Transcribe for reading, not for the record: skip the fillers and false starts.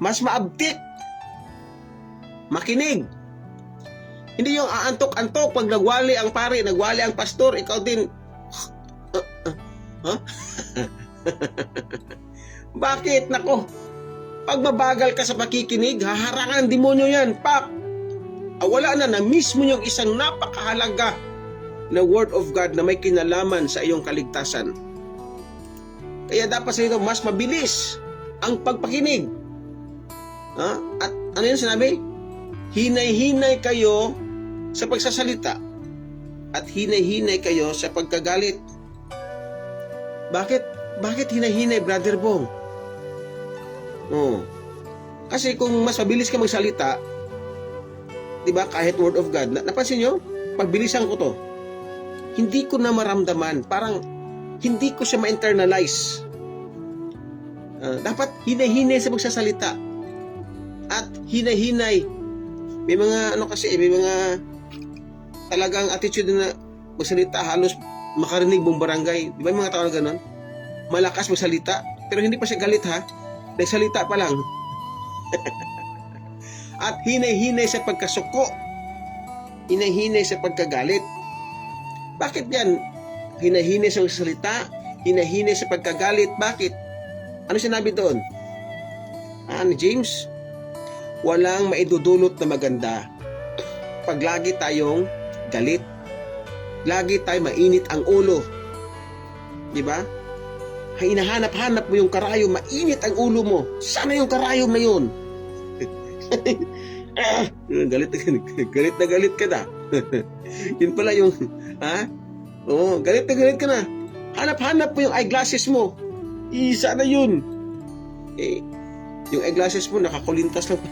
Mas maabtik. Makinig. Hindi yung aantok-antok pag nagwali ang pare, nagwali ang pastor, ikaw din. Huh? Bakit? Nako. Pag mabagal ka sa pakikinig, haharangan demonyo yan. Pak! Wala na miss mo yung isang napakahalaga na word of God na may kinalaman sa iyong kaligtasan. Kaya dapat sa ito mas mabilis ang pagpakinig. At ano yun sinabi? Hinay-hinay kayo sa pagsasalita at hinay-hinay kayo sa pagkagalit. Bakit hinay-hinay, Brother Bong? Kasi kung mas mabilis ka magsalita, di ba, kahit word of God, napansin nyo? Pagbilisan ko to, hindi ko na maramdaman, parang hindi ko siya ma-internalize. Dapat hinay-hinay sa magsasalita at hinay-hinay. May mga may mga talagang attitude na magsalita halos makarinig mong barangay. Di ba yung mga tao na gano'n? Malakas magsalita, pero hindi pa siya galit ha. Nagsalita pa lang. At hinay-hinay sa pagkasuko. Hinay-hinay sa pagkagalit. Bakit yan? Hinay-hinay sa salita, hinay-hinay sa pagkagalit. Bakit? Ano sinabi doon? Ni James? Walang maidudulot na maganda pag lagi tayong galit. Lagi tayo mainit ang ulo. Di ba? Hinahanap-hanap mo yung karayom, mainit ang ulo mo. Sana yung karayom na yun. Galit na galit ka na. Yun pala yung, galit na galit ka na. Hanap-hanap mo yung eyeglasses mo. Sana yun. Yung eyeglasses mo, nakakulintas lang.